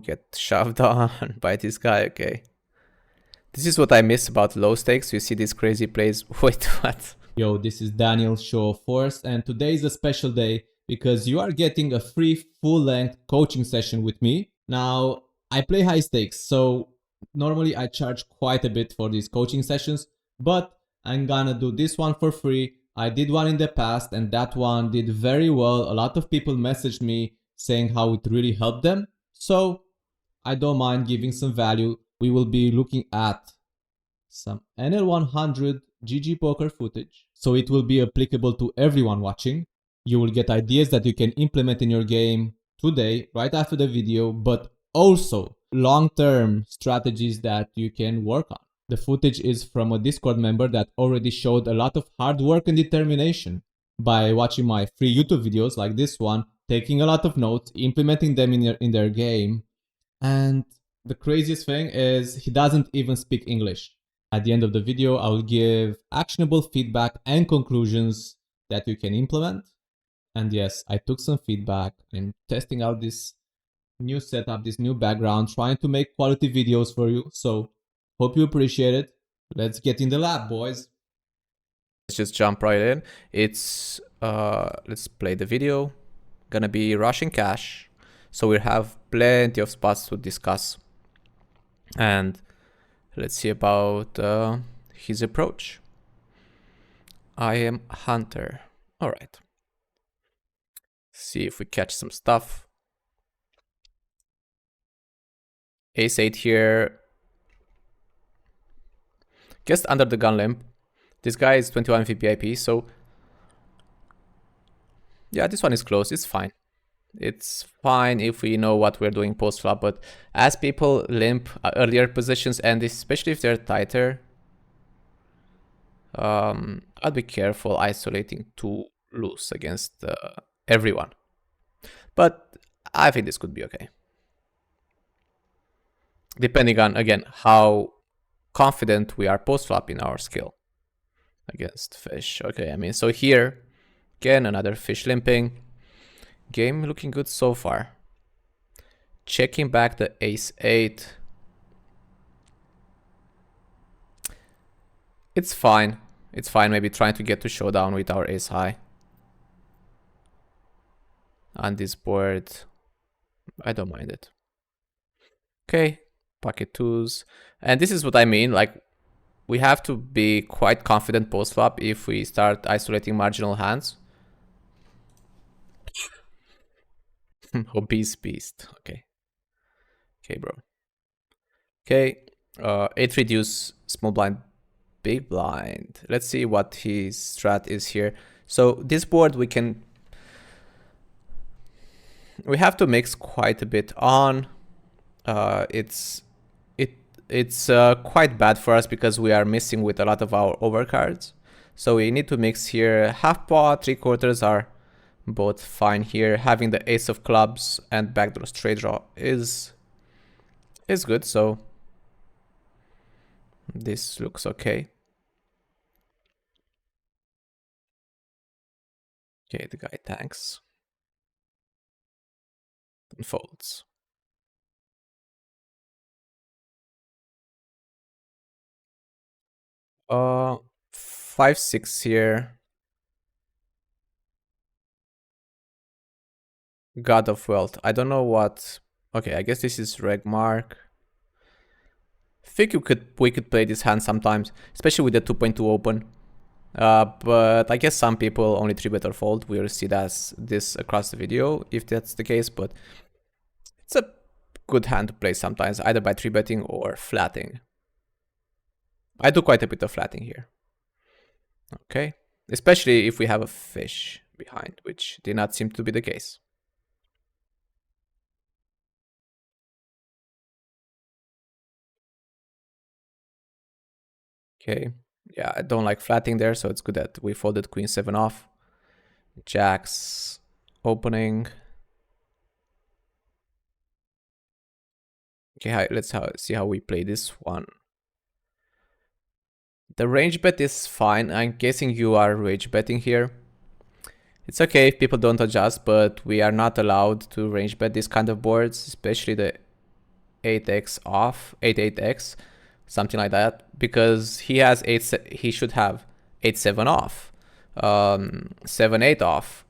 Get shoved on by this guy, okay. This is what I miss about low stakes. You see these crazy plays. Wait, what? Yo, this is Daniel, Show of Force, and today is a special day because you are getting a free full-length coaching session with me. Now, I play high stakes, so normally I charge quite a bit for these coaching sessions, but I'm gonna do this one for free. I did one in the past and that one did very well. A lot of people messaged me saying how it really helped them. So I don't mind giving some value. We will be looking at some NL100 GG poker footage, so it will be applicable to everyone watching. You will get ideas that you can implement in your game today, right after the video, but also long-term strategies that you can work on. The footage is from a Discord member that already showed a lot of hard work and determination by watching my free YouTube videos like this one, taking a lot of notes, implementing them in their game. And the craziest thing is he doesn't even speak English. At the end of the video, I will give actionable feedback and conclusions that you can implement. And yes, I took some feedback. I'm testing out this new setup, this new background, trying to make quality videos for you. So hope you appreciate it. Let's get in the lab, boys. Let's just jump right in. It's, let's play the video. Gonna be rushing cash. So we have plenty of spots to discuss. And let's see about his approach. I am Hunter. All right. See if we catch some stuff. Ace-8 here. Just under the gun limp. This guy is 21 VPIP, so yeah, this one is close. It's fine. It's fine if we know what we're doing post flop, but as people limp earlier positions, and especially if they're tighter, I'll be careful isolating too loose against everyone. But I think this could be okay. Depending on, again, how confident we are post flop in our skill against fish. Okay, I mean, so here, again, another fish limping. Game looking good so far. Checking back the ace-8. It's fine. It's fine. Maybe trying to get to showdown with our ace high. On this board, I don't mind it. Okay, pocket twos. And this is what I mean. Like, we have to be quite confident post flop if we start isolating marginal hands. Obese beast. Okay. Okay, bro. Okay. 8 reduce, small blind, big blind. Let's see what his strat is here. So this board we have to mix quite a bit on. It's quite bad for us because we are missing with a lot of our overcards. So we need to mix here. Half pot, 3/4 are both fine here. Having the ace of clubs and backdoor straight draw is good, so this looks okay. Okay, the guy tanks and folds. Uh, 5-6 here. God of Wealth. I don't know what. Okay, I guess this is reg mark. I think we could play this hand sometimes, especially with the 2.2 open. But I guess some people only 3-bet or fold. We'll see this across the video if that's the case, but it's a good hand to play sometimes, either by 3-betting or flatting. I do quite a bit of flatting here. Okay, especially if we have a fish behind, which did not seem to be the case. Okay, yeah, I don't like flatting there, so it's good that we folded queen 7 off. Jacks opening. Okay, let's see how we play this one. The range bet is fine. I'm guessing you are range betting here. It's okay if people don't adjust, but we are not allowed to range bet these kind of boards, especially the 8x off, 8 something like that, because he has he should have 8-7 off, 7-8 off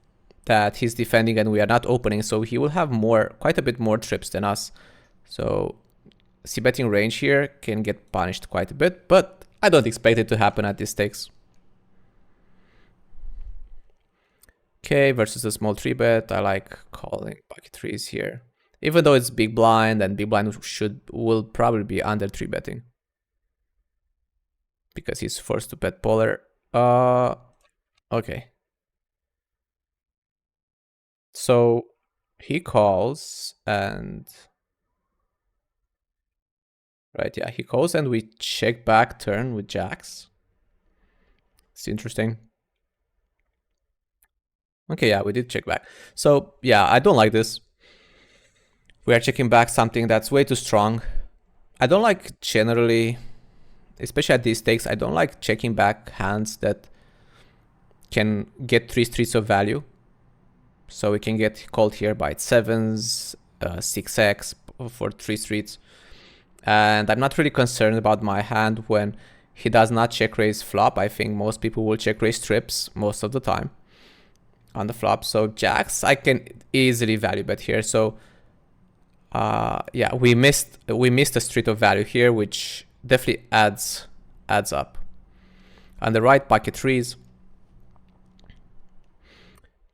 that he's defending and we are not opening, so he will have quite a bit more trips than us. So c-betting range here can get punished quite a bit, but I don't expect it to happen at these stakes. Okay, versus a small 3-bet, I like calling pocket threes here. Even though it's big blind, and big blind will probably be under 3-betting. Because he's forced to bet polar. Okay. So he calls and... Right, yeah, he calls and we check back turn with jacks. It's interesting. Okay, yeah, we did check back. So, yeah, I don't like this. We are checking back something that's way too strong. I don't like generally, especially at these stakes, I don't like checking back hands that can get 3 streets of value. So we can get called here by 7s, 6x for 3 streets. And I'm not really concerned about my hand when he does not check raise flop. I think most people will check raise trips most of the time on the flop. So jacks, I can easily value bet here. So yeah, we missed a street of value here, which definitely adds up. On the right, pocket threes.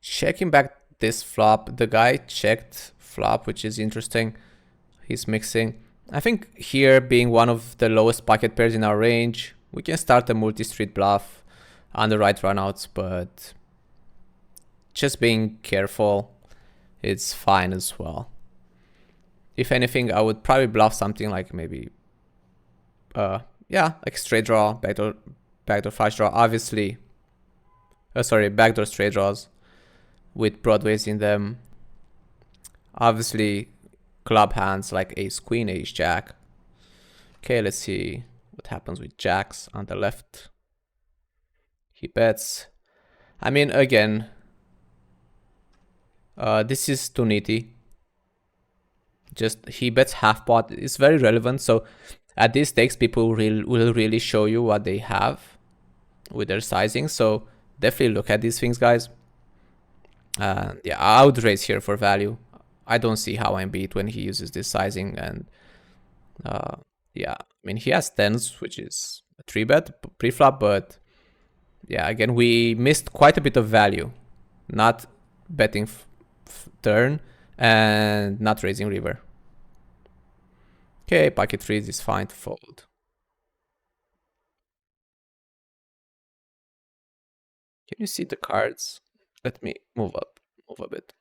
Checking back this flop, the guy checked flop, which is interesting. He's mixing. I think here, being one of the lowest pocket pairs in our range, we can start a multi-street bluff on the right runouts, but just being careful, it's fine as well. If anything, I would probably bluff something like maybe, yeah, like straight draw, backdoor flush draw, obviously. Sorry, backdoor straight draws with broadways in them. Obviously, club hands like ace queen, ace jack. Okay, let's see what happens with jacks on the left. He bets. I mean, again, this is too nitty. Just he bets half pot. It's very relevant. So at these stakes, people will really show you what they have with their sizing. So definitely look at these things, guys. Yeah, I would raise here for value. I don't see how I'm beat when he uses this sizing. And yeah, I mean, he has tens, which is a 3-bet pre-flop. But yeah, again, we missed quite a bit of value. Not betting turn and not raising river. Okay, pocket threes is fine to fold. Can you see the cards? Let me move a bit.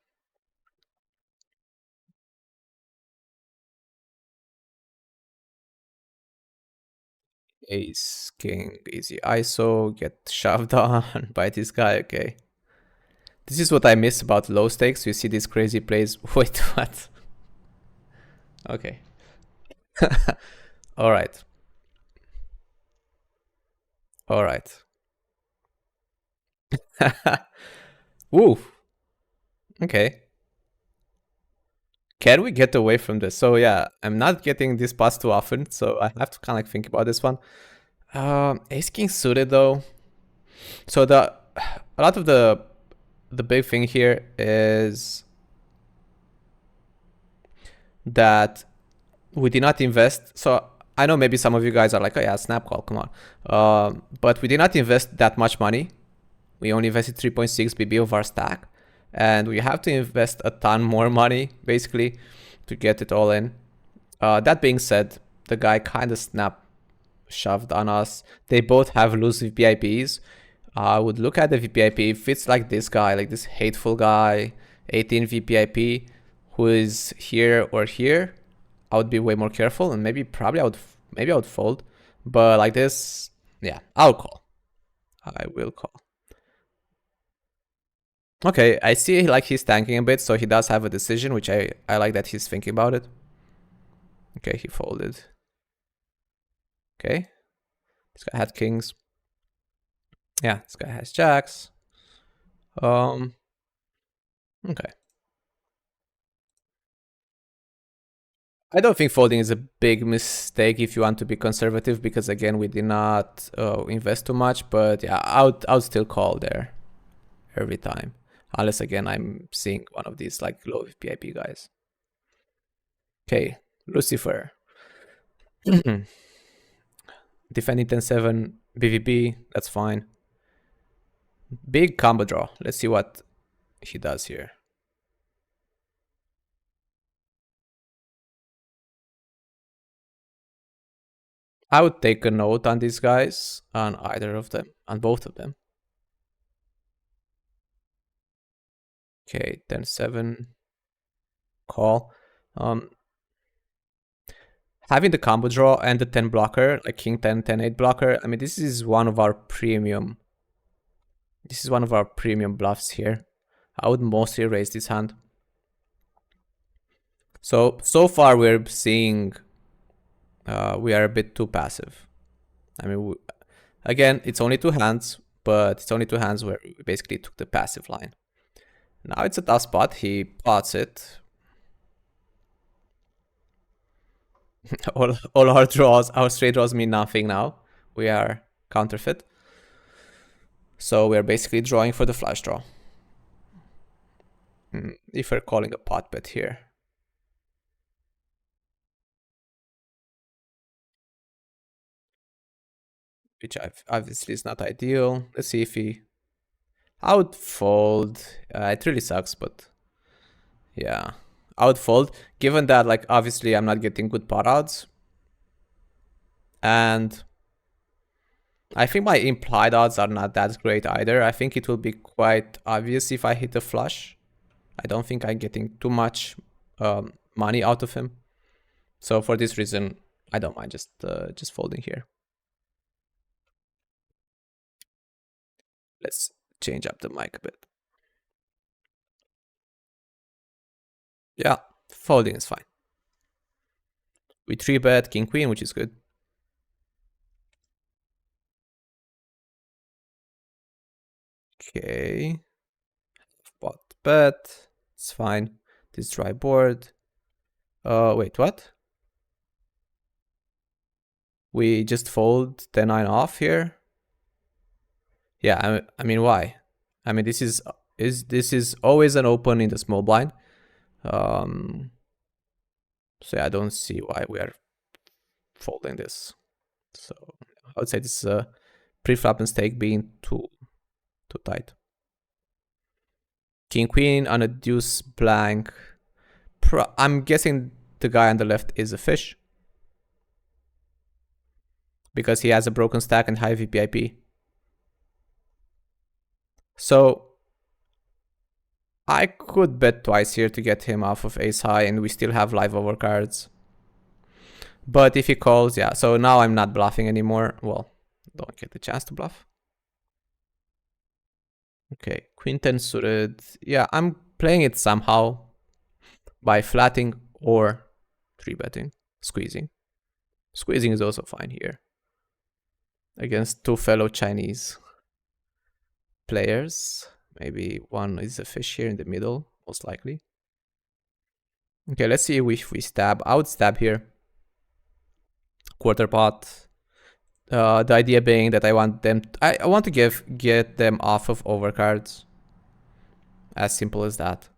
Ace, king, easy ISO, get shoved on by this guy, okay. This is what I miss about low stakes. You see these crazy plays. Wait, what? Okay. All right. All right. Woo. Okay. Can we get away from this? So yeah, I'm not getting this pass too often, so I have to kind of like think about this one. Ace king suited though. So a lot of the big thing here is that we did not invest. So I know maybe some of you guys are like, oh yeah, snap call, come on. But we did not invest that much money. We only invested 3.6 BB of our stack. And we have to invest a ton more money, basically, to get it all in. That being said, the guy kind of shoved on us. They both have loose VPIPs. I would look at the VPIP. If it's like this guy, like this hateful guy, 18 VPIP, who is here or here, I would be way more careful, and maybe I would fold. But like this, yeah, I'll call. I will call. Okay, I see like he's tanking a bit, so he does have a decision, which I like that he's thinking about it. Okay, he folded. Okay. This guy had kings. Yeah, this guy has jacks. Okay. I don't think folding is a big mistake if you want to be conservative, because again, we did not invest too much. But yeah, I would still call there every time, unless again I'm seeing one of these like low VIP guys. Okay, Lucifer. Defending 10-7 BVB, that's fine. Big combo draw. Let's see what he does here. I would take a note on these guys, on either of them, on both of them. Okay, 10-7 call. Having the combo draw and the 10 blocker, like king 10, 10-8 blocker, I mean, this is one of our premium. This is one of our premium bluffs here. I would mostly raise this hand. So far we're seeing we are a bit too passive. I mean, again, it's only two hands, but it's only two hands where we basically took the passive line. Now it's a tough spot. He pots it. all our draws, our straight draws mean nothing now. We are counterfeit. So we are basically drawing for the flush draw. If we're calling a pot bet here. Which obviously is not ideal. Let's see if he... I would fold. It really sucks, but yeah. I would fold, given that, like, obviously I'm not getting good pot odds. And I think my implied odds are not that great either. I think it will be quite obvious if I hit a flush. I don't think I'm getting too much money out of him. So for this reason, I don't mind just folding here. Let's change up the mic a bit. Yeah, folding is fine. We 3-bet king queen, which is good. Okay. Pot bet. It's fine. This dry board. Wait, what? We just fold 10-9 off here. Yeah, I mean, why? I mean, this is always an open in the small blind. So yeah, I don't see why we are folding this. So I would say this is a pre-flop mistake, being too tight. King queen on a deuce blank. I'm guessing the guy on the left is a fish, because he has a broken stack and high VPIP. So I could bet twice here to get him off of ace high, and we still have live overcards. But if he calls, yeah. So now I'm not bluffing anymore. Well, don't get the chance to bluff. Okay, queen 10 suited. Yeah, I'm playing it somehow by flatting or 3-betting, squeezing. Squeezing is also fine here against two fellow Chinese players. Maybe one is a fish here in the middle, most likely. Okay, let's see if we stab. I would stab here. Quarter pot. The idea being that I want them... I want to get them off of overcards. As simple as that.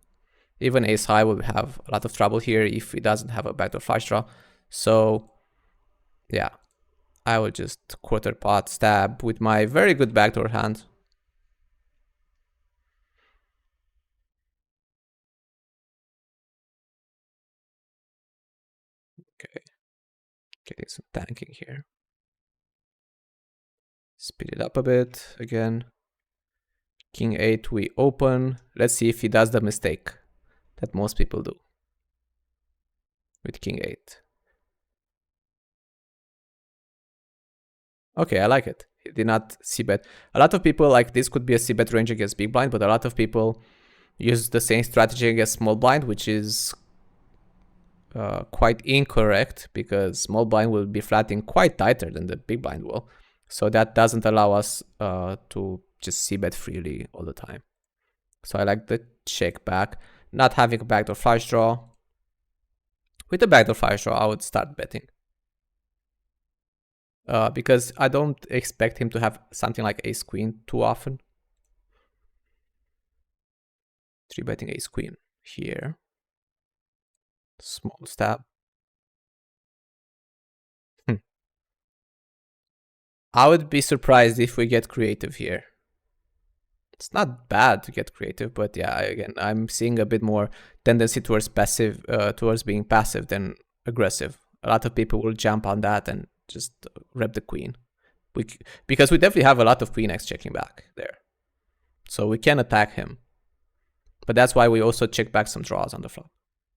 Even ace high will have a lot of trouble here if he doesn't have a backdoor flush draw. So, yeah. I will just quarter pot stab with my very good backdoor hand. Okay. Getting some tanking here. Speed it up a bit again. King 8, we open. Let's see if he does the mistake that most people do with King 8. Okay, I like it. He did not c-bet. A lot of people, like, this could be a c-bet range against big blind, but a lot of people use the same strategy against small blind, which is quite incorrect, because small blind will be flatting quite tighter than the big blind will. So that doesn't allow us to just c-bet freely all the time. So I like the check back. Not having a backdoor flush draw. With the backdoor flush draw, I would start betting. Because I don't expect him to have something like ace queen too often. 3-betting ace queen here. Small stab. I would be surprised if we get creative here. It's not bad to get creative, but yeah, again, I'm seeing a bit more tendency towards passive, towards being passive than aggressive. A lot of people will jump on that and just rep the queen. Because we definitely have a lot of queen x checking back there. So we can attack him. But that's why we also check back some draws on the flop.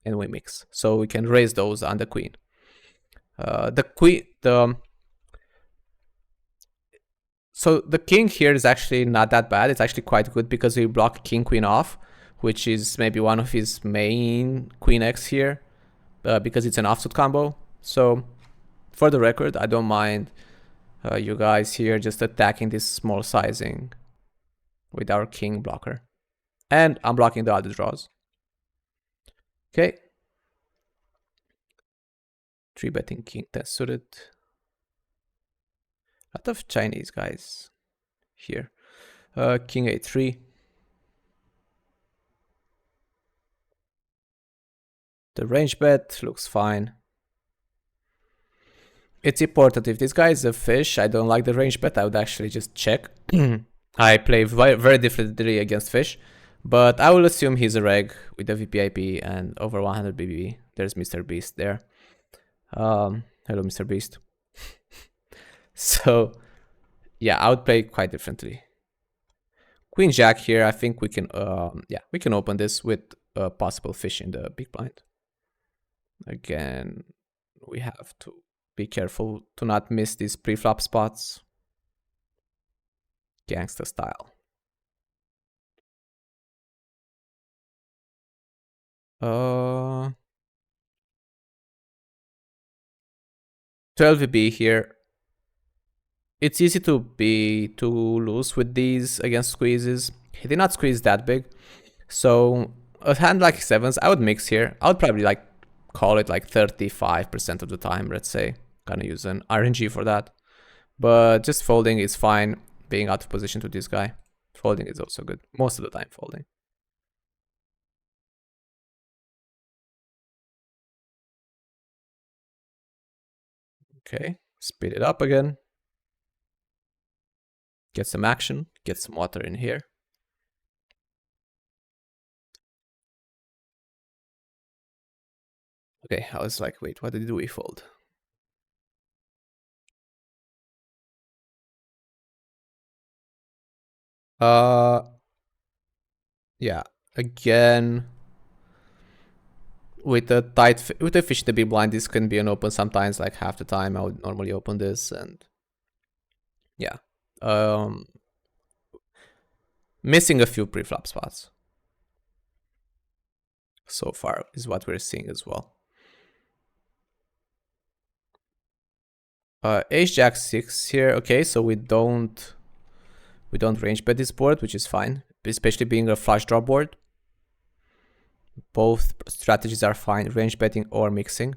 And we mix. So we can raise those on the queen. So the king here is actually not that bad. It's actually quite good because we block king queen off, which is maybe one of his main queen x here, because it's an offsuit combo. So for the record, I don't mind you guys here just attacking this small sizing with our king blocker. And I'm blocking the other draws. Okay. 3-betting king 10 suited. A lot of Chinese guys here. King a3. The range bet looks fine. It's important. If this guy is a fish, I don't like the range bet. I would actually just check. I play very differently against fish. But I will assume he's a reg with a VPIP and over 100 BBB. There's Mr. Beast there. Hello, Mr. Beast. So, yeah, I would play quite differently. Queen Jack here, I think we can, we can open this with a possible fish in the big blind. Again, we have to be careful to not miss these pre-flop spots. Gangsta style. 12 VB here. It's easy to be too loose with these against squeezes. He did not squeeze that big. So a hand like sevens, I would mix here. I would probably like call it like 35% of the time, let's say. Gonna use an RNG for that. But just folding is fine. Being out of position to this guy. Folding is also good. Most of the time folding. Okay, speed it up again. Get some action, get some water in here. Okay, I was like, wait, what did we fold? Yeah, again, with the fish in the big blind, this can be an open sometimes, like half the time I would normally open this, and yeah. Missing a few pre-flop spots. So far is what we're seeing as well. Ace Jack 6 here. Okay, so we don't range bet this board, which is fine, especially being a flush draw board. Both strategies are fine, range betting or mixing.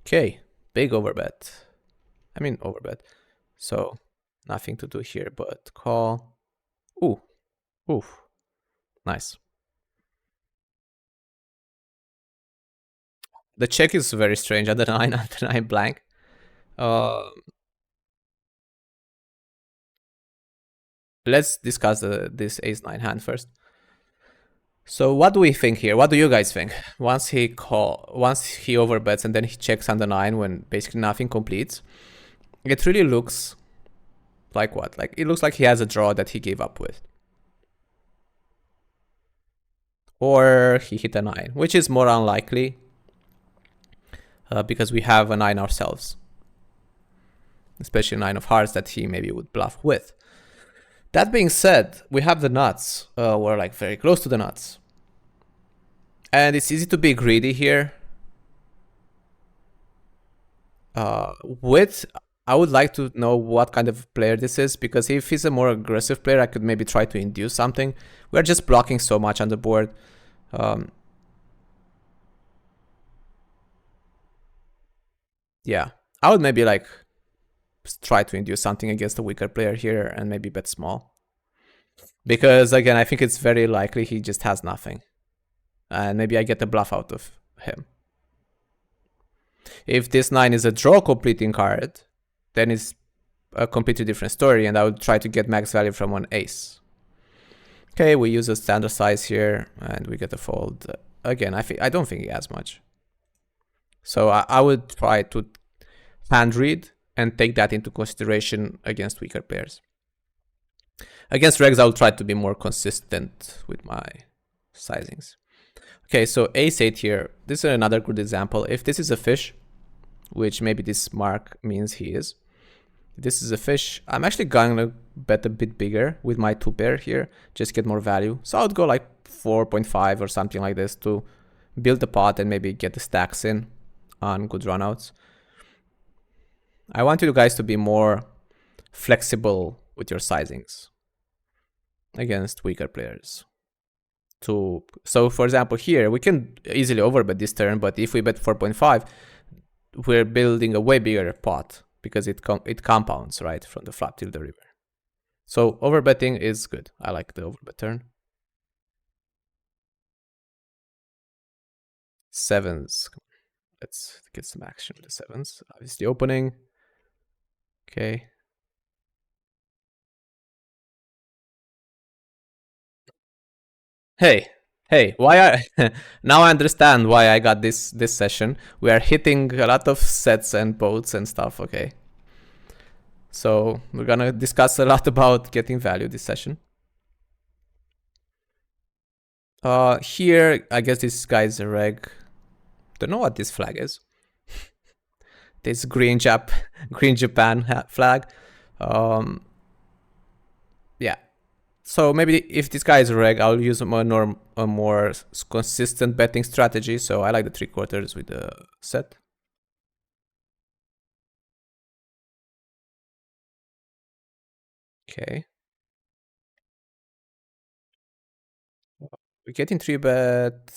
Okay, big overbet. I mean overbet. So nothing to do here but call. Ooh, oof, nice. The check is very strange. Under 9, under 9 blank. Let's discuss this ace-9 hand first. So what do we think here? What do you guys think? Once he overbets and then he checks on the 9 when basically nothing completes, it really looks like what? Like it looks like he has a draw that he gave up with. Or he hit a 9, which is more unlikely because we have a 9 ourselves. Especially a 9 of hearts that he maybe would bluff with. That being said, we have the nuts. We're like very close to the nuts. And it's easy to be greedy here. I would like to know what kind of player this is, because if he's a more aggressive player, I could maybe try to induce something. We're just blocking so much on the board. Yeah, I would maybe like try to induce something against a weaker player here and maybe bet small. Because again, I think it's very likely he just has nothing. And maybe I get a bluff out of him. If this 9 is a draw completing card, then it's a completely different story, and I would try to get max value from an ace. Okay, we use a standard size here, and we get a fold. Again, I don't think he has much. So I would try to hand read and take that into consideration against weaker players. Against regs, I will try to be more consistent with my sizings. Okay, so ace 8 here. This is another good example. If this is a fish, which maybe this mark means he is, this is a fish, I'm actually going to bet a bit bigger with my 2 pair here, just get more value. So I would go like 4.5 or something like this to build the pot and maybe get the stacks in on good runouts. I want you guys to be more flexible with your sizings against weaker players. So for example here, we can easily overbet this turn, but if we bet 4.5, we're building a way bigger pot because it compounds, right, from the flop till the river. So overbetting is good. I like the overbet turn. Sevens. Let's get some action with the sevens. Obviously opening. Okay. Hey, why I now I understand why I got this session. We are hitting a lot of sets and boats and stuff, okay? So we're gonna discuss a lot about getting value this session. Here, I guess this guy is a reg. Don't know what this flag is. This green Japan flag. Yeah. So maybe if this guy is a reg, I'll use a more consistent betting strategy. So I like the 3/4 with the set. Okay. We're getting 3-bet.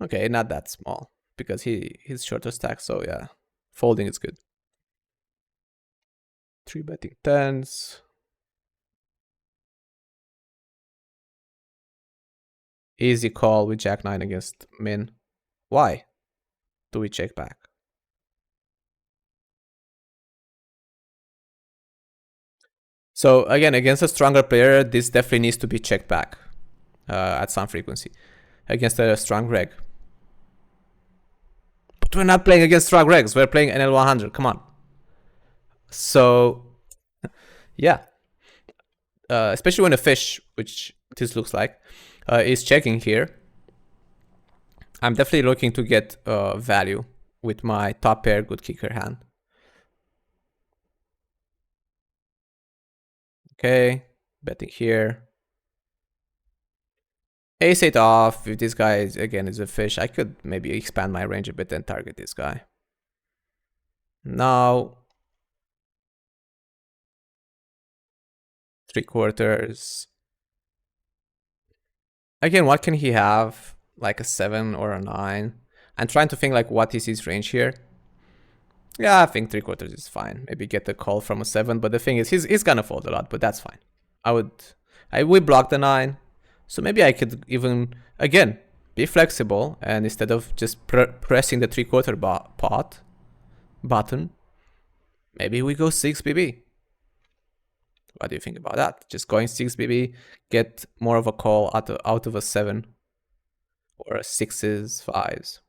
Okay, not that small because he's shorter stack. So yeah, folding is good. 3-betting tens. Easy call with Jack 9 against min. Why do we check back? So again, against a stronger player, this definitely needs to be checked back at some frequency. Against a strong reg. But we're not playing against strong regs. We're playing NL100. Come on. So, yeah. Especially when a fish, which this looks like, is checking here. I'm definitely looking to get value with my top pair good kicker hand. Okay, betting here. Ace 8 off. If this guy is, again is a fish, I could maybe expand my range a bit and target this guy. Now 3/4. Again, what can he have? Like a 7 or a 9. I'm trying to think like what is his range here. Yeah, I think 3/4 is fine. Maybe get a call from a 7, but the thing is he's gonna fold a lot, but that's fine. I would block the 9. So maybe I could even, again, be flexible and instead of just pressing the 3/4 pot button, maybe we go 6 BB. What do you think about that? Just going 6 BB, get more of a call out of a 7 or a 6s, 5s.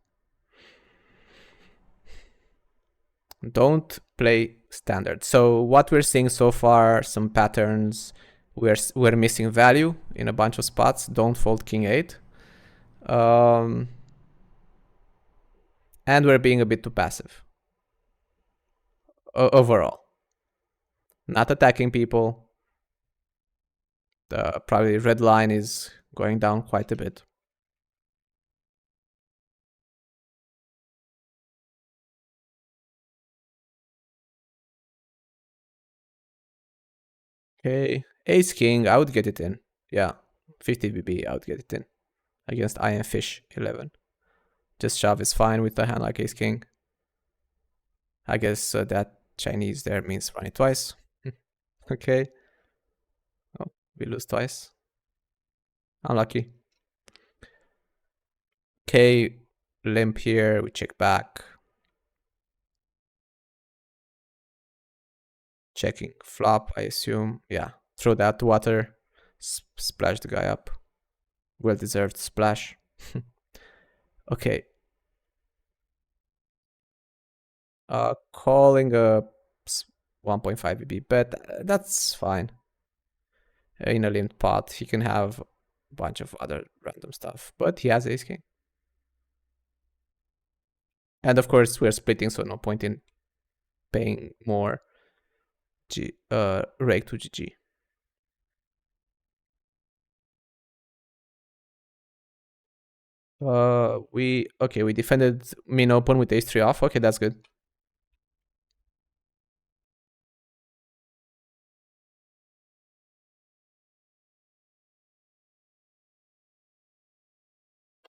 Don't play standard. So what we're seeing so far, some patterns. We're missing value in a bunch of spots. Don't fold king 8. And we're being a bit too passive. Overall. Not attacking people. The probably red line is going down quite a bit. Okay, ace king, I would get it in. Yeah, 50 BB, I would get it in. Against I am fish 11. Just shove is fine with a hand like ace king. I guess that Chinese there means run it twice. Okay. Oh, we lose twice. Unlucky. Okay, limp here. We check back. Checking flop, I assume. Yeah. Throw that to water. Splash the guy up. Well-deserved splash. Okay. Calling a 1.5 BB bet. That's fine. In a limped pot, he can have a bunch of other random stuff, but he has ace king. And of course, we're splitting, so no point in paying more rake to GG. We defended min open with ace 3 off. Okay, that's good.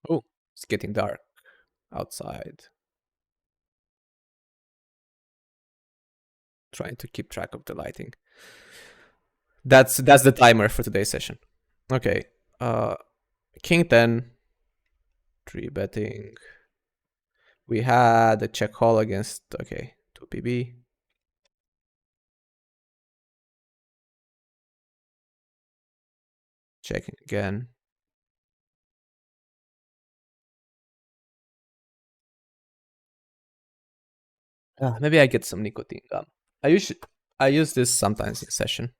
Oh, it's getting dark outside. Trying to keep track of the lighting. That's the timer for today's session. Okay. King 10. 3 betting. We had a check call against 2 PB. Checking again. Maybe I get some nicotine gum. I use this sometimes in session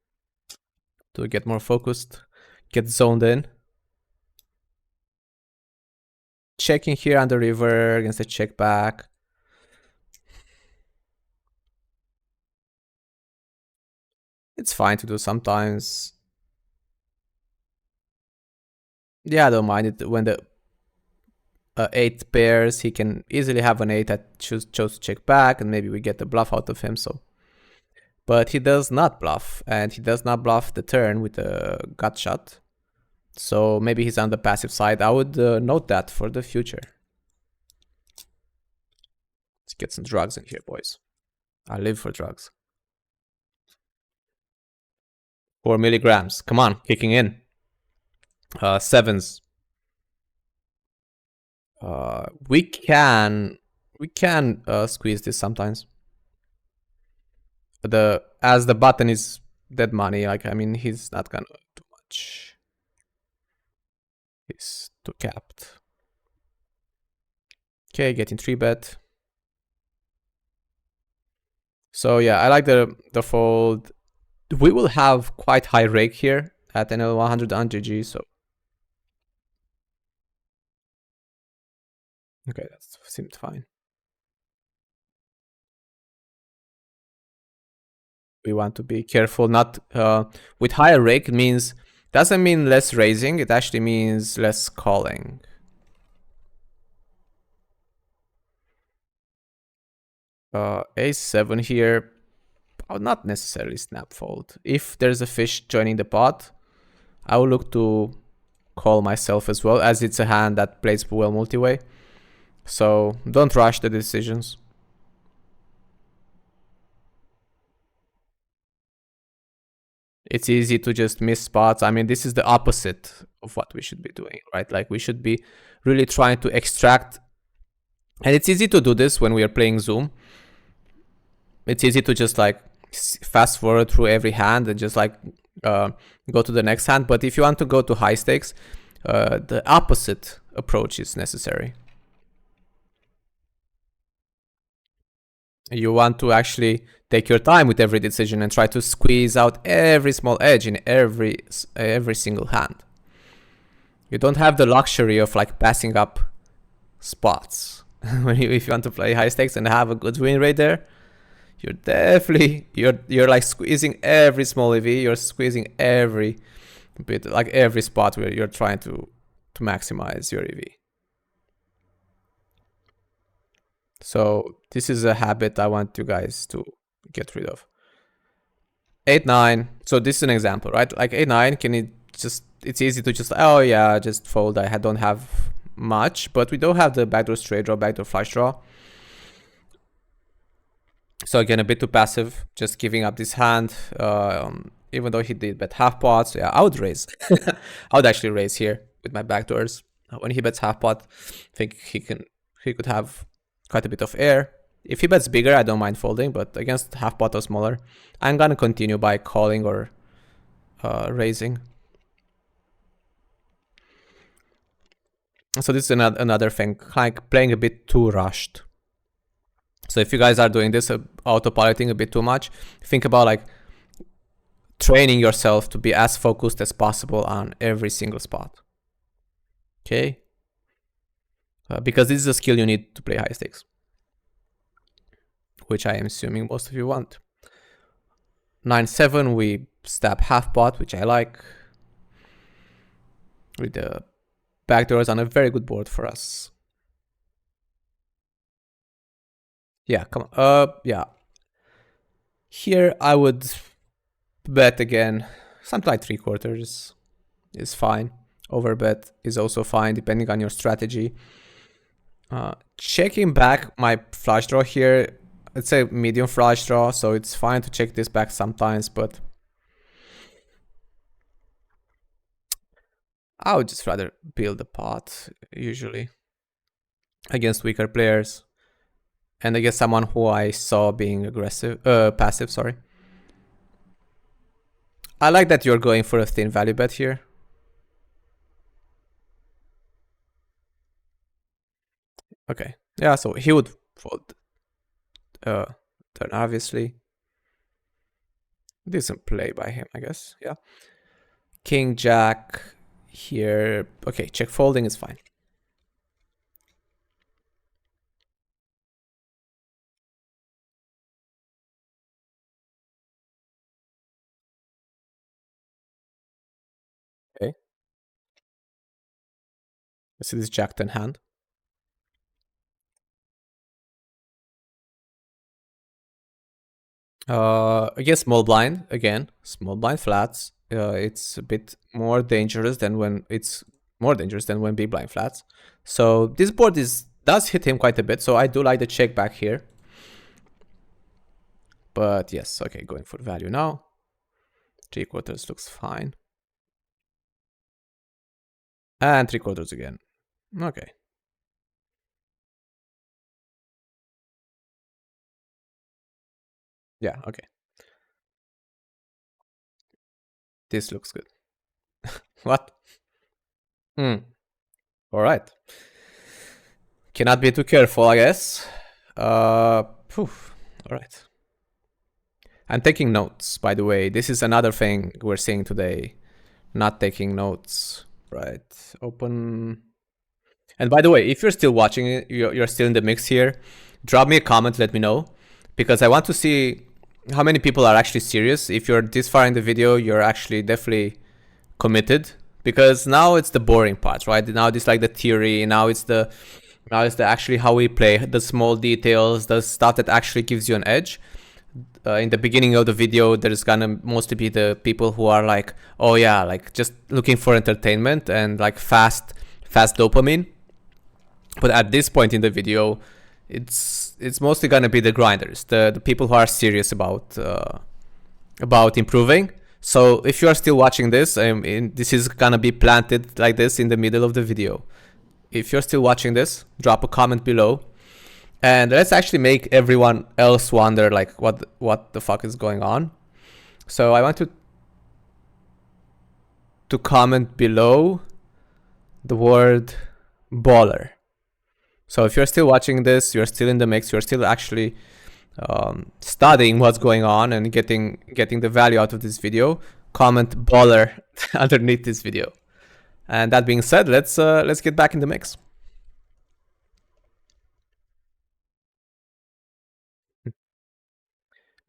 to get more focused, get zoned in. Checking here on the river against the check back. It's fine to do sometimes. Yeah, I don't mind it when the 8 pairs. He can easily have an 8 that chose to check back, and maybe we get the bluff out of him. So, but he does not bluff, and he does not bluff the turn with a gut shot. So maybe he's on the passive side. I would note that for the future. Let's get some drugs in here, boys. I live for drugs. 4 milligrams. Come on, kicking in. 7s. We can squeeze this sometimes. As the button is dead money, like, I mean, he's not gonna do much. He's too capped. Okay, getting 3 bet. So yeah, I like the fold. We will have quite high rake here at NL100 on GG, so. Okay, that seemed fine. We want to be careful, not with higher rake means, doesn't mean less raising, it actually means less calling. Ace 7 here, I would not necessarily snap fold. If there's a fish joining the pot, I will look to call myself as well, as it's a hand that plays well multi-way. So don't rush the decisions. It's easy to just miss spots. I mean, this is the opposite of what we should be doing, right? Like, we should be really trying to extract. And it's easy to do this when we are playing Zoom. It's easy to just like fast forward through every hand and just like go to the next hand. But if you want to go to high stakes, the opposite approach is necessary. You want to actually take your time with every decision and try to squeeze out every small edge in every single hand. You don't have the luxury of like passing up spots. If you want to play high stakes and have a good win rate there, you're definitely you're like squeezing every small EV. You're squeezing every bit, like every spot where you're trying to maximize your EV. So this is a habit I want you guys to get rid of. 8-9. So this is an example, right? Like 8-9, it's easy to just, oh yeah, just fold. I don't have much, but we don't have the backdoor straight draw, backdoor flush draw. So again, a bit too passive, just giving up this hand. Even though he did bet half pot, so yeah, I would raise. I would actually raise here with my backdoors. When he bets half pot, I think he could have quite a bit of air. If he bets bigger, I don't mind folding, but against half pot or smaller, I'm gonna continue by calling or raising. So this is another thing, like playing a bit too rushed. So if you guys are doing this, autopiloting a bit too much, think about like training yourself to be as focused as possible on every single spot. Okay? Because this is a skill you need to play high stakes, which I am assuming most of you want. 9-7, we stab half pot, which I like. With the backdoors on a very good board for us. Yeah, come on. Yeah. Here I would bet again. Something like 3/4 is fine. Overbet is also fine, depending on your strategy. Checking back my flush draw here. It's a medium flush draw, so it's fine to check this back sometimes, but I would just rather build a pot, usually, against weaker players. And against someone who I saw being aggressive, passive, sorry. I like that you're going for a thin value bet here. Okay, yeah, so he would fold turn, obviously. Decent play by him, I guess, yeah. King, Jack here. Okay, check folding is fine. Okay. Let's see this Jack 10 hand. Again, small blind, again, small blind flats. It's a bit more dangerous than when big blind flats. So this board does hit him quite a bit, so I do like the check back here. But yes, okay, going for value now. 3/4 looks fine. And 3/4 again. Okay. Yeah, okay. This looks good. What? All right. Cannot be too careful, I guess. All right. I'm taking notes, by the way. This is another thing we're seeing today. Not taking notes. Right. Open. And by the way, if you're still watching it, you're still in the mix here, drop me a comment, let me know. Because I want to see how many people are actually serious. If you're this far in the video, you're actually definitely committed. Because now it's the boring parts, right? Now it's like the theory. Now it's the actually how we play, the small details, the stuff that actually gives you an edge. In the beginning of the video, there's gonna mostly be the people who are like, oh yeah, like just looking for entertainment and like fast dopamine. But at this point in the video, it's mostly gonna be the grinders, the people who are serious about improving. So if you are still watching this, this is gonna be planted like this in the middle of the video. If you're still watching this, drop a comment below. And let's actually make everyone else wonder like what the fuck is going on. So I want to comment below the word baller. So if you're still watching this, you're still in the mix, you're still actually studying what's going on and getting the value out of this video, comment baller underneath this video. And that being said, let's get back in the mix.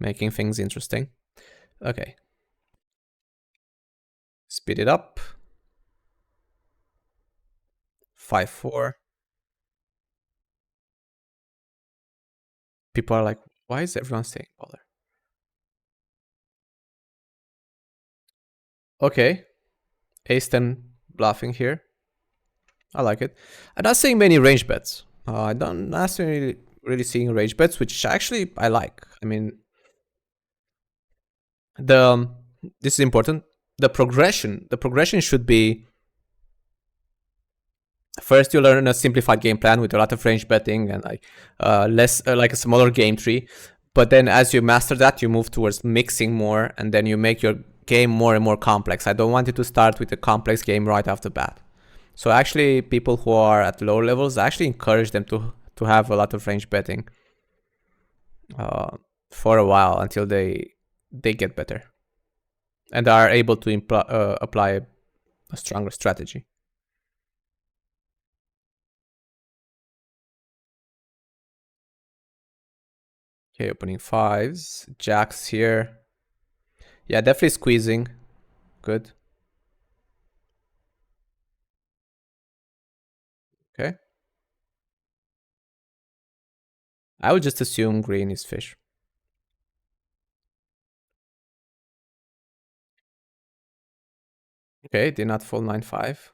Making things interesting. Okay. Speed it up. 5-4. People are like, why is everyone saying baller? Okay. Ace-10 bluffing here. I like it. I'm not seeing many range bets. I don't necessarily really seeing range bets, which actually I like. I mean, the this is important. The progression should be, first you learn a simplified game plan with a lot of range betting and like less like a smaller game tree. But then as you master that, you move towards mixing more, and then you make your game more and more complex. I don't want you to start with a complex game right off the bat. So actually, people who are at lower levels, I actually encourage them to have a lot of range betting for a while until they get better and are able to apply a stronger strategy. Okay, opening fives, jacks here. Yeah, definitely squeezing. Good. Okay. I would just assume green is fish. Okay, did not fold 9-5.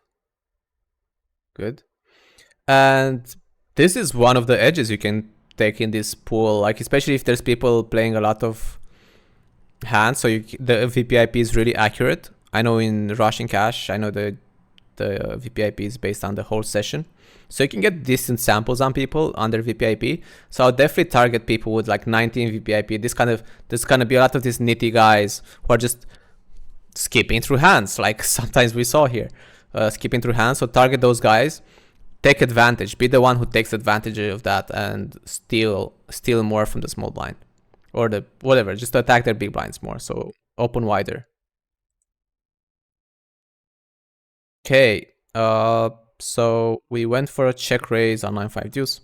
Good. And this is one of the edges you can take in this pool, like especially if there's people playing a lot of hands, so the VPIP is really accurate. I know in Rushing Cash, I know the VPIP is based on the whole session. So you can get decent samples on people under VPIP. So I'll definitely target people with like 19 VPIP. There's gonna be a lot of these nitty guys who are just skipping through hands, like sometimes we saw here, skipping through hands. So target those guys, take advantage, be the one who takes advantage of that and steal more from the small blind or the whatever, just to attack their big blinds more. So open wider. Okay, so we went for a check raise on 9-5 deuce.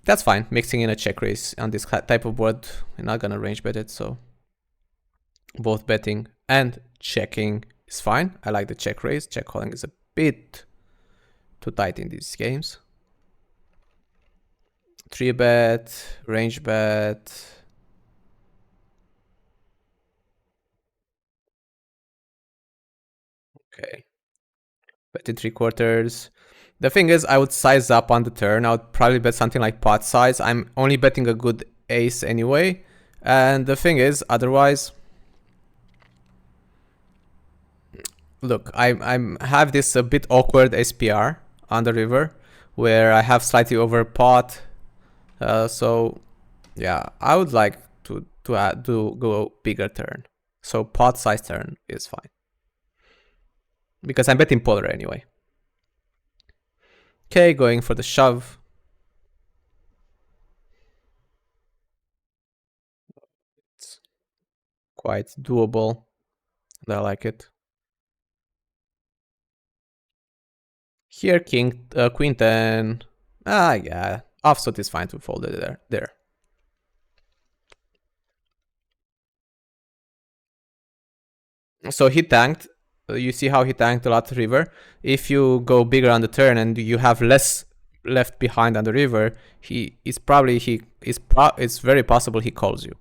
That's fine, mixing in a check raise on this type of board. We're not gonna range bet it, so both betting and checking is fine. I like the check raise. Check calling is a bit too tight in these games. 3-bet, range bet. Okay. Bet in 3/4. The thing is, I would size up on the turn. I would probably bet something like pot size. I'm only betting a good ace anyway. And the thing is, otherwise, look, I'm have this a bit awkward SPR on the river where I have slightly over pot. So yeah, I would like to go bigger turn. So pot size turn is fine because I'm betting polar anyway. Okay, going for the shove. It's quite doable. And I like it. Here, queen 10. Yeah, offsuit is fine to fold it there. So he tanked. You see how he tanked a lot river. If you go bigger on the turn and you have less left behind on the river, it's very possible he calls you.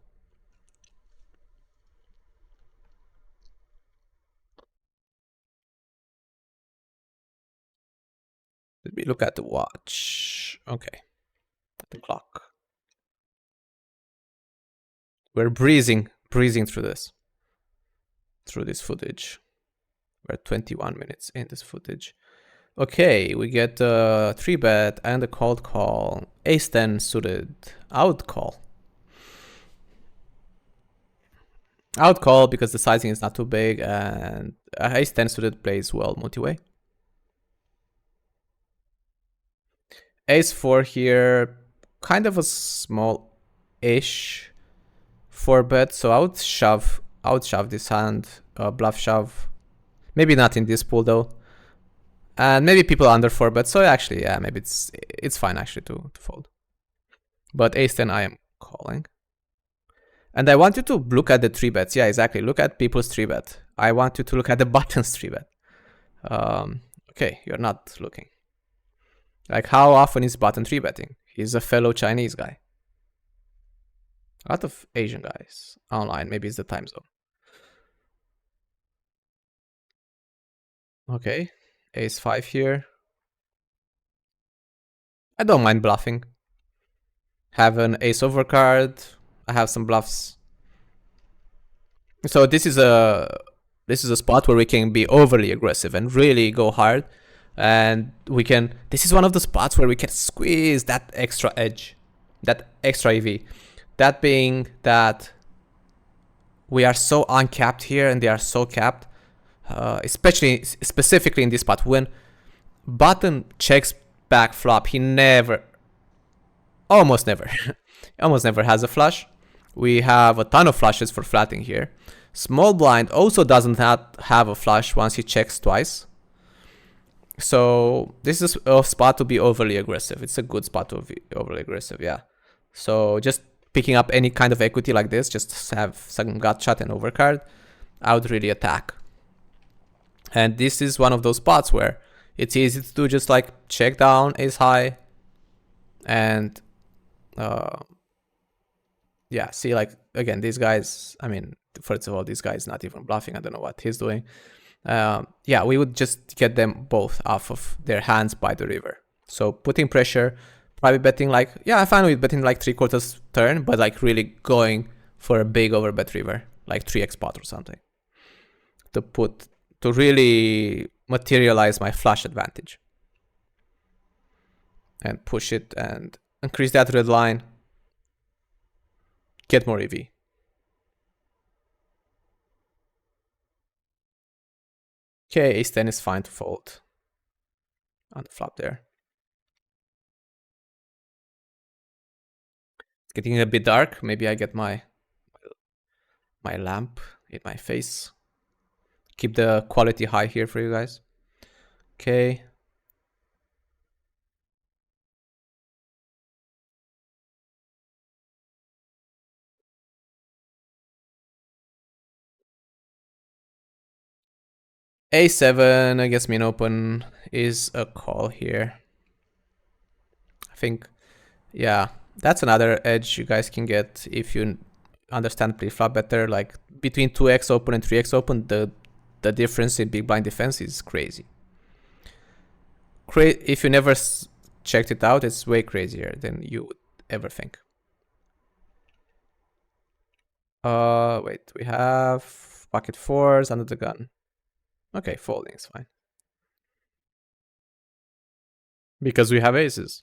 Let me look at the watch. Okay, the clock. We're breezing through this footage. We're 21 minutes in this footage. Okay, we get a 3-bet and a cold call. Ace 10 suited. I would call because the sizing is not too big and Ace 10 suited plays well multi-way. Ace 4 here, kind of a small-ish 4-bet, so I would shove this hand, bluff shove. Maybe not in this pool though. And maybe people under 4-bet, so actually, yeah, maybe it's fine actually to fold. But Ace 10 I am calling. And I want you to look at the 3-bets. Yeah, exactly. Look at people's 3-bet. I want you to look at the button's 3-bet. Okay, you're not looking. Like, how often is button 3-betting? He's a fellow Chinese guy. A lot of Asian guys online. Maybe it's the time zone. Okay, Ace 5 here. I don't mind bluffing. Have an ace over card. I have some bluffs. So this is a spot where we can be overly aggressive and really go hard, and we can. This is one of the spots where we can squeeze that extra edge, that extra EV. That being that we are so uncapped here and they are so capped, especially specifically in this spot when button checks back flop. He never, almost never, almost never has a flush. We have a ton of flushes for flatting here. Small blind also doesn't have a flush once he checks twice. So this is a spot to be overly aggressive. It's a good spot to be overly aggressive, yeah. So just picking up any kind of equity like this, just have some gut shot and overcard, I would really attack. And this is one of those spots where it's easy to do, just like check down ace high and yeah, see, like, again, these guys, I mean, first of all, this guy is not even bluffing. I don't know what he's doing. Yeah, we would just get them both off of their hands by the river. So putting pressure, probably betting like, yeah, I'm fine with betting like 3/4 turn, but like really going for a big overbet river, like 3x pot or something, to really materialize my flush advantage and push it and increase that red line, get more EV. Okay, ace 10 is fine to fold on the flop there. It's getting a bit dark. Maybe I get my lamp in my face. Keep the quality high here for you guys. Okay. A7, I guess min open is a call here. I think, yeah, that's another edge you guys can get if you understand pre-flop better. Like between 2x open and 3x open, the difference in big blind defense is crazy. If you never checked it out, it's way crazier than you would ever think. Wait, we have pocket fours under the gun. Okay, folding is fine. Because we have aces.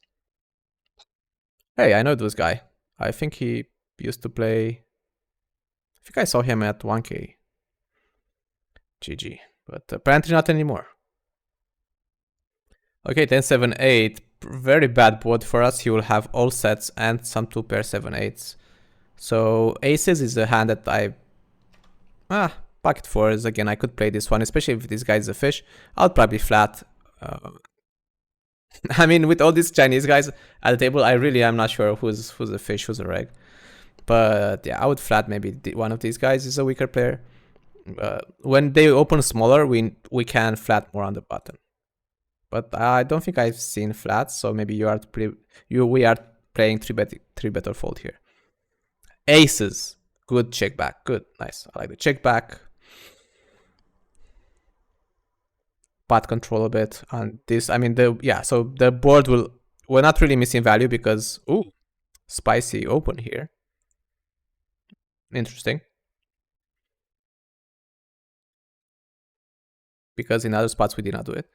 Hey, I know this guy. I think he used to play... I think I saw him at 1k. GG. But apparently not anymore. Okay, 10, 7, 8. Very bad board for us. He will have all sets and some 2 pair 7, 8s. So aces is a hand that I... pocket fours. Again, I could play this one, especially if this guy is a fish. I'll probably flat. I mean, with all these Chinese guys at the table, I really am not sure who's a fish, who's a reg. But yeah, I would flat maybe one of these guys is a weaker player. When they open smaller, we can flat more on the button. But I don't think I've seen flats, so maybe we are playing 3-bet or fold here. Aces, good check back, good, nice. I like the check back. Pot control a bit on this. I mean, so the board we're not really missing value because, ooh, spicy open here. Interesting. Because in other spots we did not do it.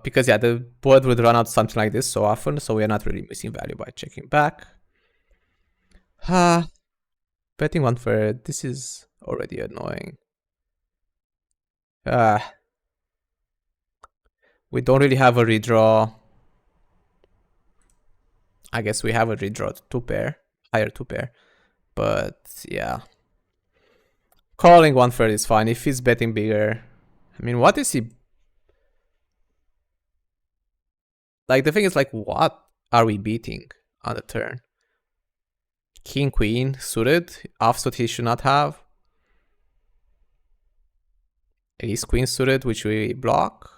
Because yeah, the board would run out something like this so often, so we are not really missing value by checking back. Betting 1/3, this is already annoying. We don't really have a redraw. I guess we have a redraw 2 pair, higher 2 pair. But yeah. Calling 1/3 is fine if he's betting bigger. I mean, what is he? Like, the thing is, like, what are we beating on the turn? King, queen, suited, offsuit he should not have. Ace, queen suited, which we block.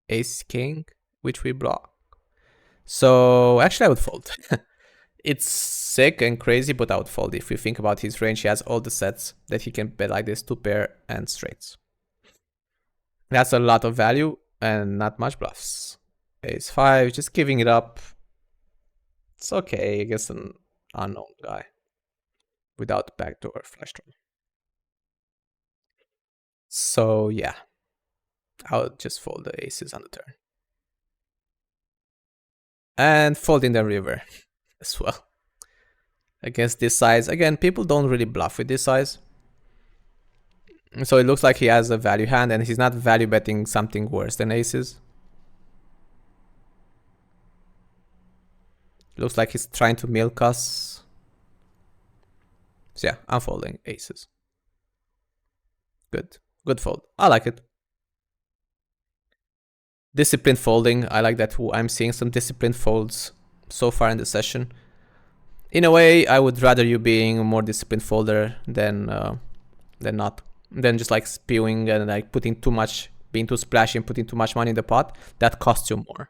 Ace, king, which we block. So, actually, I would fold. It's sick and crazy, but I would fold. If you think about his range, he has all the sets that he can bet like this, 2 pair and straights. That's a lot of value and not much bluffs. Ace 5, just giving it up. It's okay, I guess an unknown guy. Without backdoor flush draw. So yeah, I'll just fold the aces on the turn. And folding the river as well. Against this size. Again, people don't really bluff with this size. So it looks like he has a value hand and he's not value betting something worse than aces. Looks like he's trying to milk us. So yeah, I'm folding aces. Good. Good fold. I like it. Disciplined folding. I like that I'm seeing some disciplined folds so far in the session. In a way, I would rather you being a more disciplined folder than not. Than just like spewing and like putting too much, being too splashy and putting too much money in the pot. That costs you more.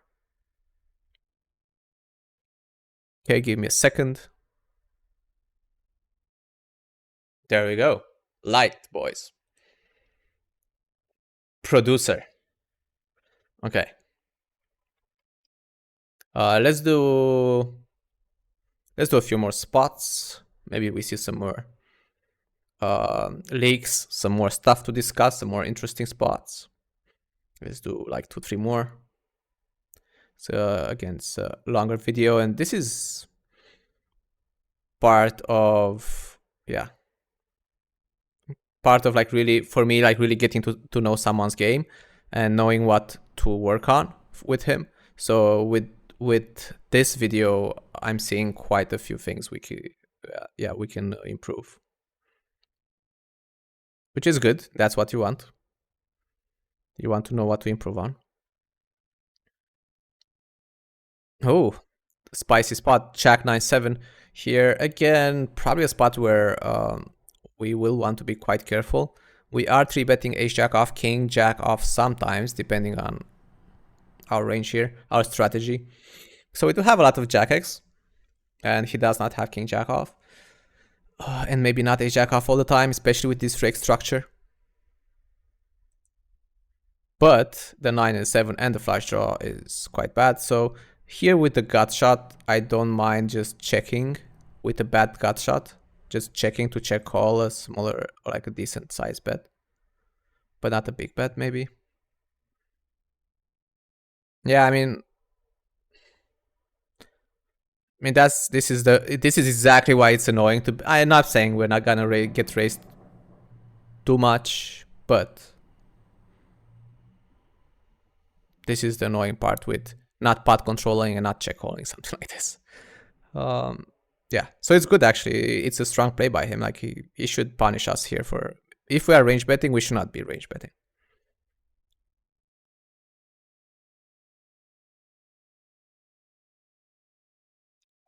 Okay, give me a second. There we go. Light, boys. Producer. Okay. Let's do a few more spots. Maybe we see some more leaks, some more stuff to discuss, some more interesting spots. Let's do like 2-3 more. So again, it's a longer video, and this is part of like really, for me, like really getting to know someone's game and knowing what to work on with him. So with this video, I'm seeing quite a few things we can improve, which is good. That's what you want. You want to know what to improve on. Oh, spicy spot, Jack 9-7 here again. Probably a spot where we will want to be quite careful. We are 3-betting ace jack off, king jack off sometimes, depending on our range here, our strategy. So we do have a lot of jack X, and he does not have king jack off. And maybe not ace jack off all the time, especially with this rake structure. But the 9 and 7 and the flush draw is quite bad. So here with the gut shot, I don't mind just checking with a bad gut shot. Just checking to check call a smaller, or like a decent size bet. But not a big bet, maybe. Yeah, I mean this is exactly why it's annoying to. I'm not saying we're not gonna get raised too much, but this is the annoying part with not pot controlling and not check calling something like this. Yeah, so it's good actually. It's a strong play by him. Like he should punish us here for, if we are range betting, we should not be range betting.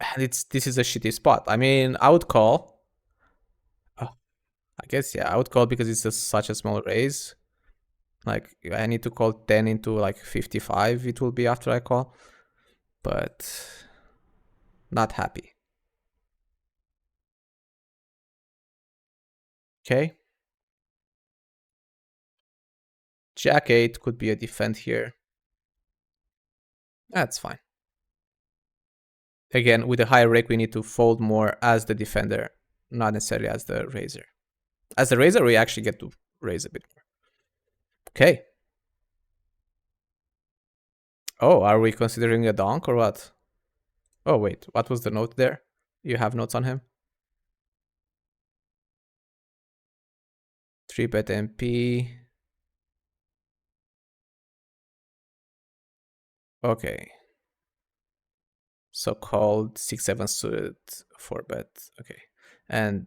And this is a shitty spot. I mean, I would call. Oh, I guess yeah, I would call because it's such a small raise. Like I need to call 10 into like 55. It will be after I call, but not happy. Okay. Jack 8 could be a defend here. That's fine. Again, with a higher rake, we need to fold more as the defender, not necessarily as the raiser. As the raiser, we actually get to raise a bit more. Okay. Oh, are we considering a donk or what? Oh, wait. What was the note there? You have notes on him? 3-bet MP. Okay. So called 6-7 suited 4-bet. Okay. And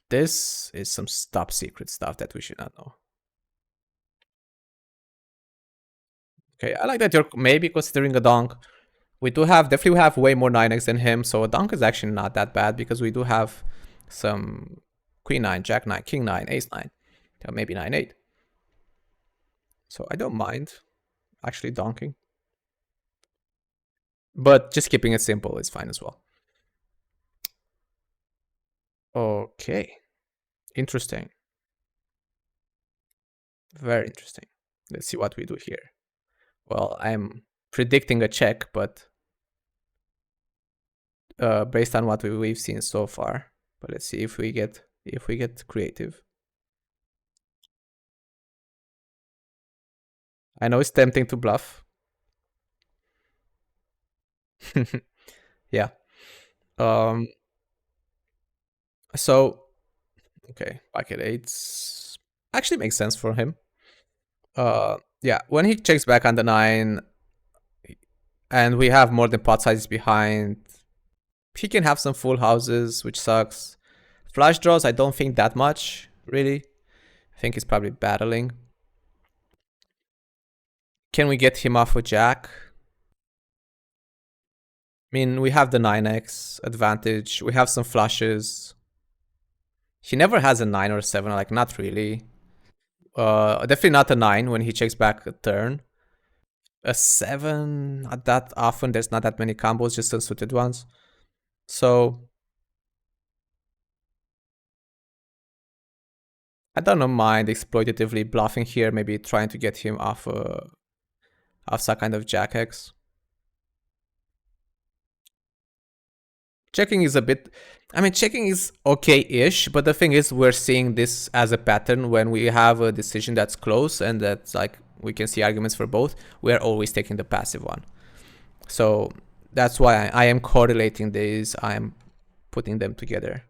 this is some top secret stuff that we should not know. Okay, I like that you're maybe considering a donk. We do have, definitely have way more 9x than him, so a donk is actually not that bad because we do have some queen 9, jack 9, king 9, ace 9, maybe 9-8. So I don't mind actually donking. But just keeping it simple is fine as well. Okay. Interesting. Very interesting. Let's see what we do here. Well, I'm predicting a check, but based on what we've seen so far. But let's see if we get creative. I know it's tempting to bluff. Yeah. So okay, pocket eights actually makes sense for him. Yeah, when he checks back on the 9 and we have more than pot sizes behind, he can have some full houses, which sucks. Flush draws, I don't think that much, really. I think he's probably battling. Can we get him off a jack? I mean, we have the 9x advantage. We have some flushes. He never has a 9 or a 7, like not really. Definitely not a 9 when he checks back a turn. A 7, not that often. There's not that many combos, just unsuited ones. So I don't mind exploitatively bluffing here, maybe trying to get him off some kind of jack X. Checking is a bit, I mean, checking is okay-ish, but the thing is we're seeing this as a pattern when we have a decision that's close and that's like, we can see arguments for both, we're always taking the passive one. So that's why I am correlating these, I'm putting them together.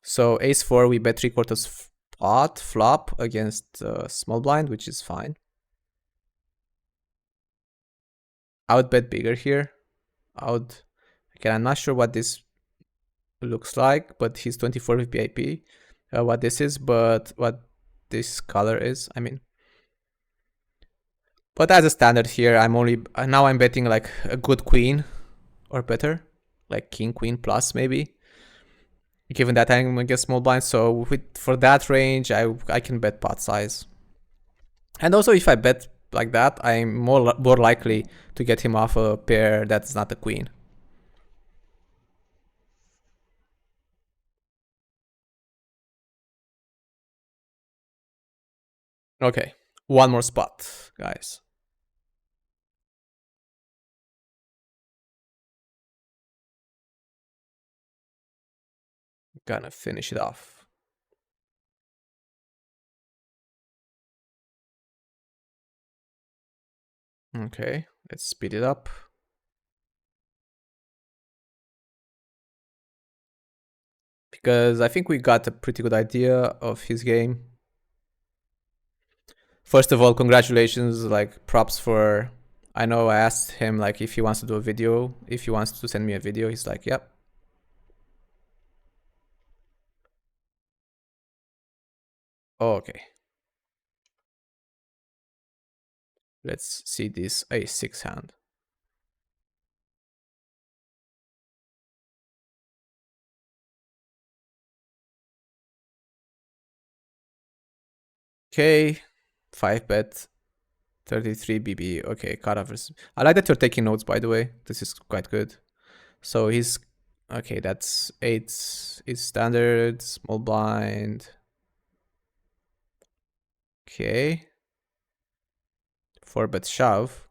So ace-4, we bet 3/4 pot flop against small blind, which is fine. I would bet bigger here. Okay, I'm not sure what this looks like, but he's 24 with BIP. What this is, but what this color is, I mean. But as a standard here, now I'm betting like a good queen or better, like king, queen plus maybe. Given that I'm against small blind, so for that range, I can bet pot size. And also if I bet like that, I'm more likely to get him off a pair that's not a queen. Okay, one more spot, guys. Gonna finish it off. Okay, let's speed it up. Because I think we got a pretty good idea of his game. First of all, congratulations, like props for, I know I asked him like if he wants to do a video, if he wants to send me a video, he's like, yep. Okay. Let's see this a6 hand. Okay, 5 bet, 33 BB. Okay, cutoffers. I like that you're taking notes, by the way. This is quite good. So he's, okay, that's 8 is standard, small blind. Okay. 4 bet shove.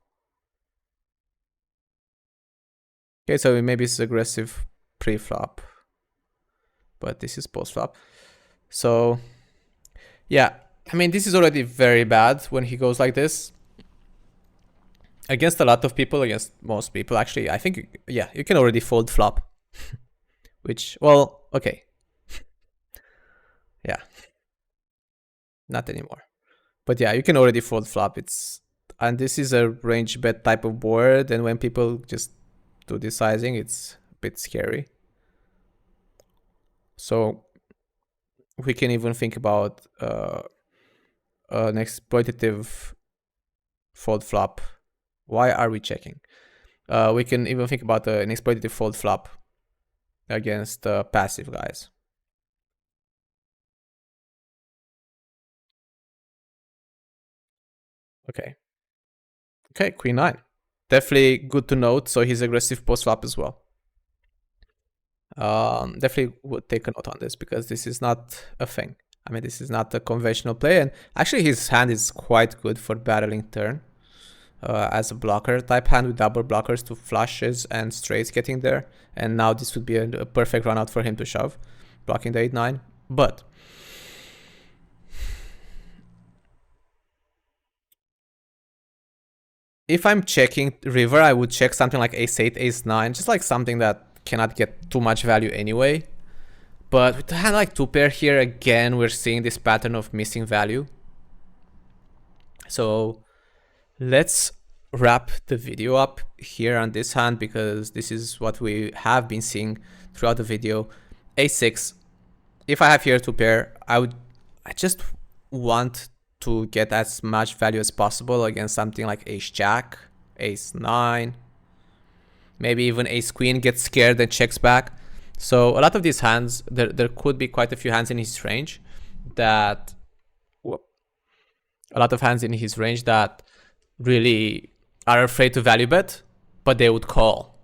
Okay, so maybe it's aggressive pre-flop, but this is post-flop. So yeah, I mean, this is already very bad when he goes like this. Against a lot of people, against most people, actually, I think, yeah, you can already fold flop. Which, well, okay. Yeah. Not anymore. But yeah, you can already fold flop. And this is a range bet type of board, and when people just do this sizing, it's a bit scary. So we can even think about an exploitative fold flop. Why are we checking? We can even think about an exploitative fold flop against passive guys. Okay. Okay, queen 9. Definitely good to note. So he's aggressive post flop as well. Definitely would take a note on this because this is not a thing. I mean, this is not a conventional play, and actually his hand is quite good for battling turn. as a blocker type hand with double blockers to flushes and straights getting there. And now this would be a perfect run out for him to shove, blocking the 8-9. But if I'm checking river, I would check something like ace-8, ace-9, just like something that cannot get too much value anyway. But with a hand like 2-pair here, again, we're seeing this pattern of missing value. So let's wrap the video up here on this hand, because this is what we have been seeing throughout the video. A6, if I have here 2-pair, I just want to get as much value as possible against something like ace-jack, ace-9, maybe even ace-queen gets scared and checks back. So a lot of these hands, there could be quite a few hands in his range that, really are afraid to value bet, but they would call.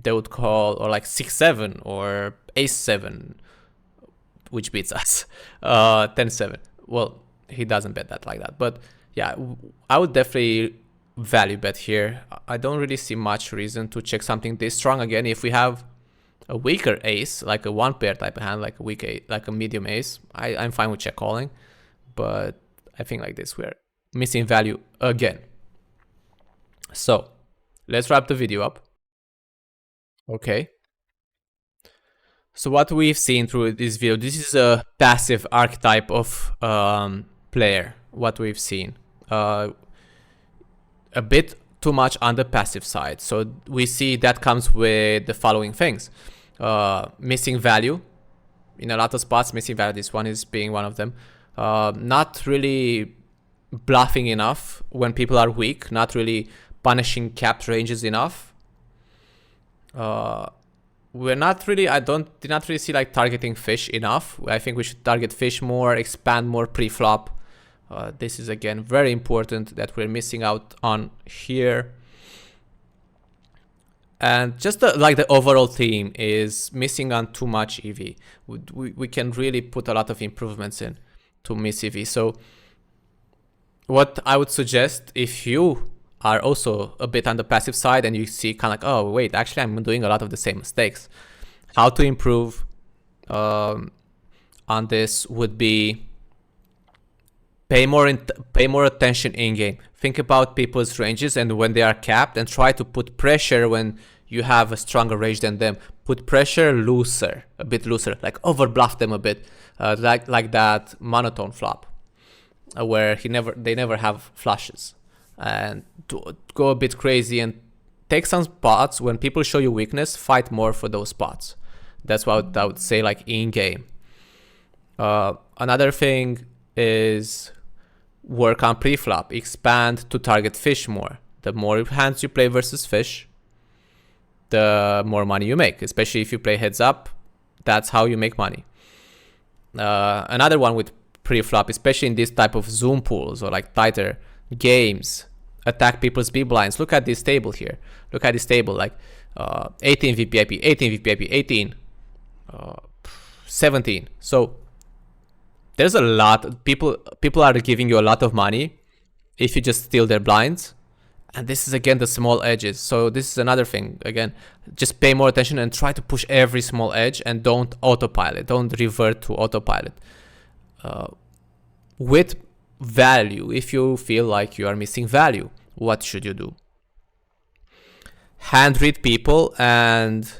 They would call, or like 6-7 or ace-7, which beats us, 10-7. Well, he doesn't bet that like that, but yeah, I would definitely value bet here. I don't really see much reason to check something this strong again. If we have a weaker ace, like a 1-pair type of hand, like a weak ace, like a medium ace, I'm fine with check calling. But I think like this, we're missing value again. So let's wrap the video up. Okay. So what we've seen through this video, this is a passive archetype of player. What we've seen, a bit too much on the passive side. So we see that comes with the following things: missing value in a lot of spots. Missing value. This one is being one of them. Not really bluffing enough when people are weak. Not really punishing capped ranges enough. We're not really, did not really see like targeting fish enough. I think we should target fish more, expand more pre-flop. This is again very important that we're missing out on here. And just like the overall theme is missing on too much EV. We can really put a lot of improvements in to miss EV. So what I would suggest, if you are also a bit on the passive side and you see kind of like, oh wait, actually I'm doing a lot of the same mistakes, how to improve on this would be pay more attention in game. Think about people's ranges and when they are capped, and try to put pressure when you have a stronger range than them. Put pressure looser, a bit looser, like over bluff them a bit, like that monotone flop where they never have flushes. And to go a bit crazy and take some spots when people show you weakness, fight more for those spots. That's what I would say, like in game. Another thing is work on pre-flop, expand to target fish more. The more hands you play versus fish, the more money you make, especially if you play heads up. That's how you make money. Another one with pre-flop, especially in this type of zoom pools or like tighter games, attack people's big blinds. Look at this table here. Look at this table, like 18 VPIP, 18 VPIP, 18, 17. So there's a lot. People are giving you a lot of money if you just steal their blinds. And this is again the small edges. So this is another thing. Again, just pay more attention and try to push every small edge and don't autopilot. Don't revert to autopilot. With value, if you feel like you are missing value, what should you do? Hand read people and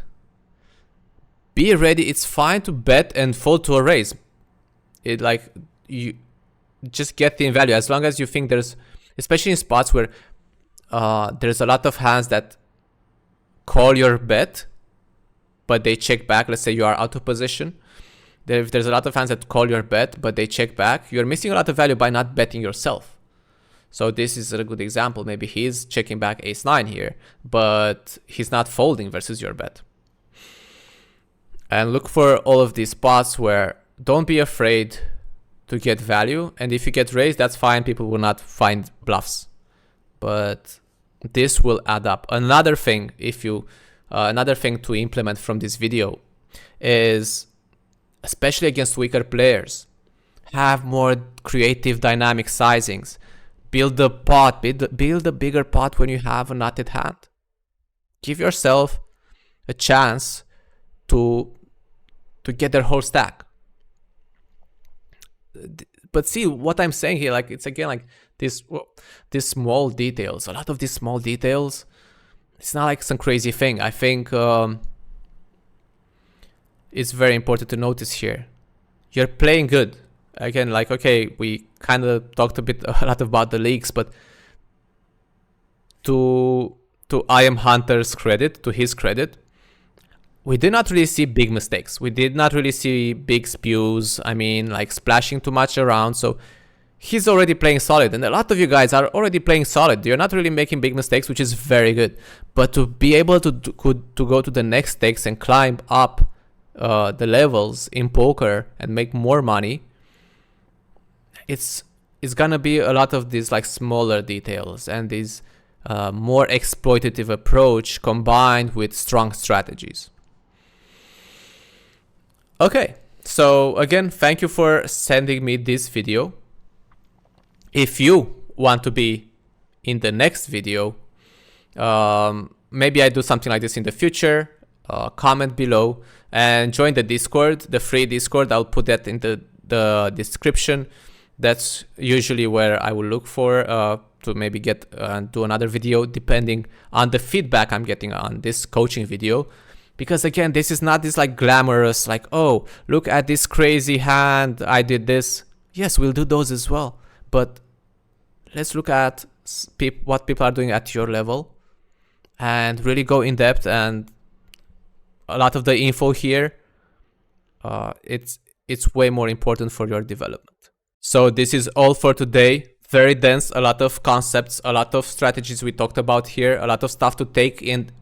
be ready. It's fine to bet and fold to a raise. It like you just get the value as long as you think there's, especially in spots where there's a lot of hands that call your bet but they check back. Let's say you are out of position. If there's a lot of hands that call your bet but they check back, you're missing a lot of value by not betting yourself. So this is a good example. Maybe he's checking back ace-9 here, but he's not folding versus your bet. And look for all of these spots where don't be afraid to get value. And if you get raised, that's fine. People will not find bluffs, but this will add up. Another thing, another thing to implement from this video is, especially against weaker players, have more creative dynamic sizings. build the pot, build a bigger pot when you have a nutted hand. Give yourself a chance to get their whole stack. But see what I'm saying here, like it's again like these small details. A lot of these small details, it's not like some crazy thing. I think it's very important to notice here. You're playing good. Again, like, okay, we kind of talked a lot about the leaks, but to I Am Hunter's credit, to his credit, we did not really see big mistakes. We did not really see big spews. I mean, like splashing too much around. So he's already playing solid, and a lot of you guys are already playing solid. You're not really making big mistakes, which is very good. But to be able to go to the next stakes and climb up the levels in poker and make more money, it's gonna be a lot of these like smaller details and these more exploitative approach combined with strong strategies. Okay, so again, thank you for sending me this video. If you want to be in the next video, maybe I do something like this in the future, comment below and join the Discord, the free Discord. I'll put that in the description. That's usually where I will look for to maybe get do another video depending on the feedback I'm getting on this coaching video. Because again, this is not this like glamorous, like, oh, look at this crazy hand, I did this. Yes, we'll do those as well. But let's look at what people are doing at your level and really go in depth. And a lot of the info here, it's way more important for your development. So this is all for today. Very dense, a lot of concepts, a lot of strategies we talked about here, a lot of stuff to take and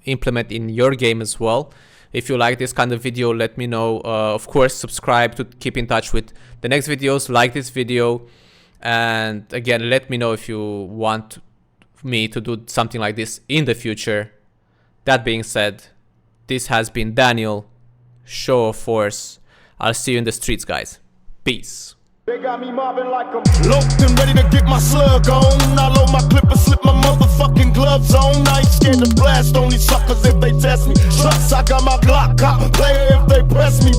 implement in your game as well. If you like this kind of video, let me know. Of course, subscribe to keep in touch with the next videos, like this video. And again, let me know if you want me to do something like this in the future. That being said, this has been Daniel, Show of Force. I'll see you in the streets, guys. Peace. They got me mobbing like I'm loped and ready to get my slug on. I load my clip and slip my motherfucking gloves on. I ain't scared to blast on these suckers if they test me. Trucks, I got my Glock, cop player if they press me.